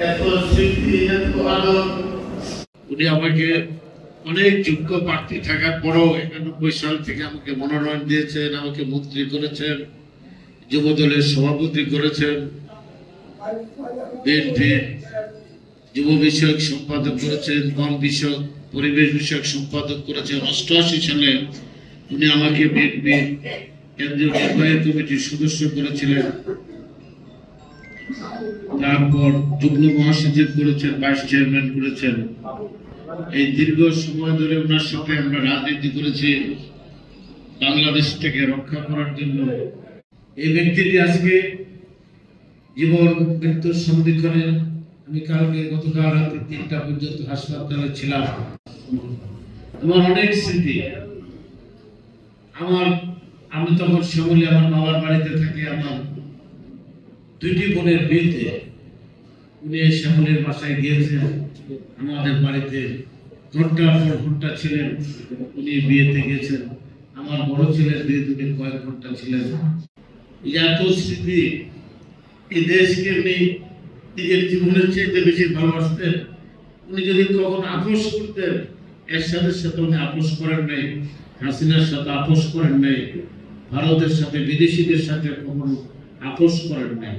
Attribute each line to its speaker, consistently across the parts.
Speaker 1: এত স্মৃতি, এত আদর। উনি আমাকে অনেক যোগ্য প্রার্থী থাকার পরও 91 সাল থেকে আমাকে মনোনয়ন দিয়েছেন, আমাকে মন্ত্রী করেছেন, যুব দলের সভাপতি করেছেন, বিএনপি যুব বিষয়ক সম্পাদক করেছেন, বন বিষয়ক পরিবেশ বিষয়ক সম্পাদক করেছেন। 88 সালে উনি আমাকে বিএনপি কেন্দ্রীয় নির্বাহী কমিটির সদস্য করেছিলেন। তারপর যুগ্ম মহাসচিব করেছেন, ভাইস চেয়ারম্যান করেছেন। এই দীর্ঘ সময় ধরে ওনার সাথে আমরা রাজনীতি করেছি বাংলাদেশটাকে রক্ষা করার জন্য। এই ব্যক্তিটি আজকে জীবন মৃত্যুর সন্ধিক্ষণে, আমি গতকাল রাতে 3টা পর্যন্ত হাসপাতালে ছিলাম। আমার অনেক স্মৃতি। আমি তখন শ্যামলী আমার বাবার বাড়িতে থাকি। আমার 2টি বোনের বিয়েতে উনি শ্যামলীর বাসায় গিয়েছেন, আমাদের বাড়িতে ঘন্টার পর ঘন্টা ছিলেন। উনি বিয়েতে গেছেন। আমার বড় ছেলের বিয়েতে উনি কয়েক ঘন্টা ছিলেন। এত স্মৃতি। এই দেশকে উনি নিজের জীবনের চেয়ে বেশি ভালোবাসতেন। উনি যদি কখন আপোষ করতেন, এরশাদের সাথে উনি আপোষ করেন নাই, হাসিনার সাথে আপোষ করেন নাই, ভারতের সাথে বিদেশিদের সাথে কখনো আপোষ করেন নাই।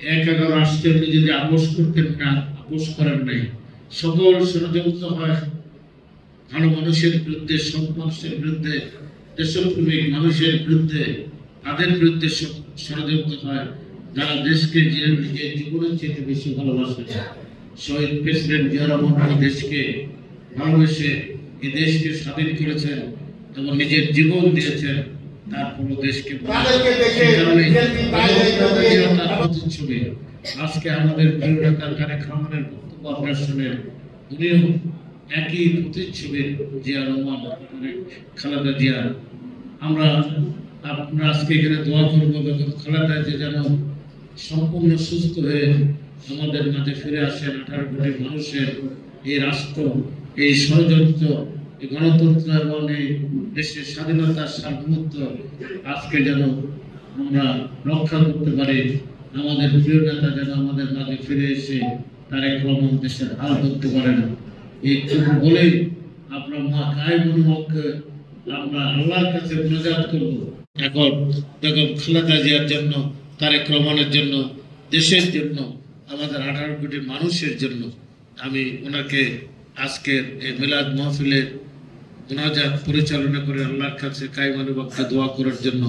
Speaker 1: 11 রাষ্ট্রে উনি যদি আপোষ করতেন না, আপোষ করেন নাই। সকল ষড়যন্ত্র হয় ভালো মানুষের বিরুদ্ধে, সৎ মানুষের বিরুদ্ধে, দেশপ্রেমিক মানুষের বিরুদ্ধে, তাদের বিরুদ্ধে ষড়যন্ত্র হয় যারা দেশকে নিজের জীবনের চেয়ে বেশি ভালোবাসে। শহীদ প্রেসিডেন্ট জিয়া রহমান দেশকে ভালোবেসে এই দেশকে স্বাধীন করেছেন এবং নিজের জীবন দিয়েছেন। তারপরও দেশকে প্রতিচ্ছবি আজকে আমাদের প্রিয় নেতা তারেক রহমানের বক্তব্য আপনারা শুনেন। উনিও একই প্রতিচ্ছবি জিয়া রহমান, খালেদা জিয়া। আপনারা আজকে এখানে দোয়া করবো খালেদা জিয়া যেন সম্পূর্ণ সুস্থ হয়ে আমাদের মাঝে ফিরে আসেন। 18 কোটি মানুষের এই রাষ্ট্র, এই ষড়যন্ত্র, এই গণতন্ত্র এবং এই দেশের স্বাধীনতার সার্বভৌমত্ব আজকে যেন আমরা রক্ষা করতে পারি। আমাদের প্রিয় নেতা যেন আমাদের মাঝে ফিরে এসে তারেক রহমান দেশের হাল ধরতে পারেন। এই বলেই আপনার মা কায়মুলকে আমরা আল্লাহর কাছে মোনাজাত করব। এখন বেগম খালেদা জিয়ার জন্য, তারেক রহমানের জন্য, দেশের জন্য, আমাদের 18 কোটি মানুষের জন্য আমি ওনাকে আজকের এই মিলাদ মাহফিলের মোনাজাত পরিচালনা করে আল্লাহর কাছে কায়মুলকে দোয়া করার জন্য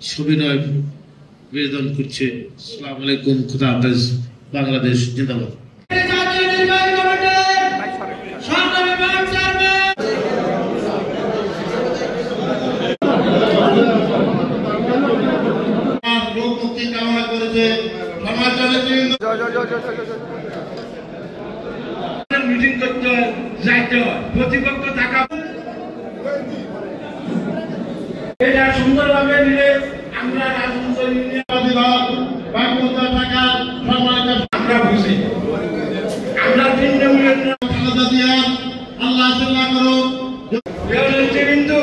Speaker 1: সবিনয় নিবেদন করছি। আসসালামু আলাইকুম, খুদা হাফেজ, বাংলাদেশ জিন্দাবাদ। মিটিং করতে যাইতে হয়, প্রতিপক্ষ থাকা এটা সুন্দরভাবে নিলে আমরা আমরা বুঝি। আমরা 3 নম্বরের খালেদা জিয়া আল্লাহ আল্লাহ করো কিন্তু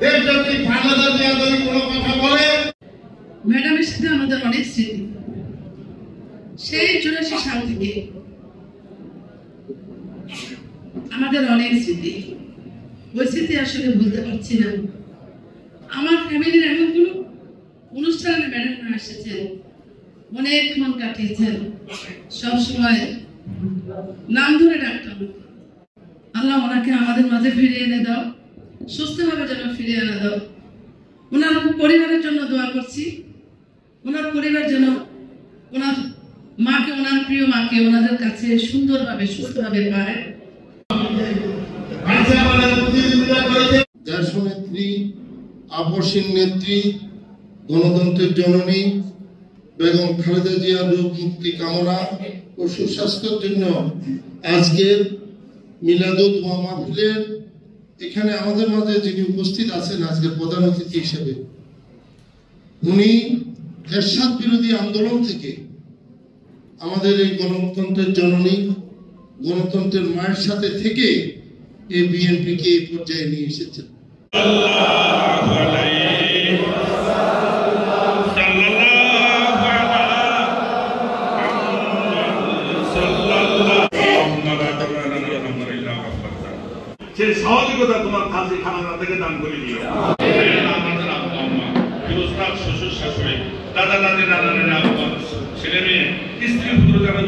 Speaker 1: দেশ যদি খালেদা জিয়া যদি কোনো কথা বলে,
Speaker 2: ম্যাডামের সাথে আমাদের অনেক স্মৃতি। সেই 84 সাল থেকে আমাদের অনেক স্মৃতি। ওই স্মৃতি আসলে ভুলতে পারছি না। আমার ফ্যামিলির এমনগুলো অনুষ্ঠানে ম্যাডামরা এসেছেন, অনেকক্ষণ কাটিয়েছেন, সবসময় নাম ধরে ডাকতাম। আল্লাহ ওনাকে আমাদের মাঝে ফিরিয়ে এনে দাও, সুস্থভাবে যেন ফিরিয়ে এনে দাও। ওনার পরিবারের জন্য দোয়া করছি। ওনার পরিবার যেন ওনার মাকে, ওনার প্রিয় মাকে ওনাদের কাছে সুন্দরভাবে সুস্থভাবে পায়।
Speaker 3: দেশনেত্রী, আপসীন নেত্রী, গণতন্ত্রের জননী বেগম খালেদা জিয়ার রোগ মুক্তি কামনা ও সুস্বাস্থ্যের জন্য আজকের মিলাদুল দোয়া মাহফিলের এখানে আমাদের মাঝে যিনি উপস্থিত আছেন আজকের প্রধান অতিথি হিসেবে, উনি এরশাদ বিরোধী আন্দোলন থেকে আমাদের এই গণতন্ত্রের জননী, গণতন্ত্রের মায়ের সাথে থেকে এই বিএনপিকে এই পর্যায়ে নিয়ে এসেছেন।
Speaker 4: সেই সহযোগিতা তোমার খাসি খানানা থেকে দান করে দিও। আমাদের আব্বা আম্মা, গৃহস্থান, শ্বশুর শাশুড়ি, দাদা দাদি, নানা নানি, আব্বা, ছেলে মেয়ে, স্ত্রী পুত্র যারা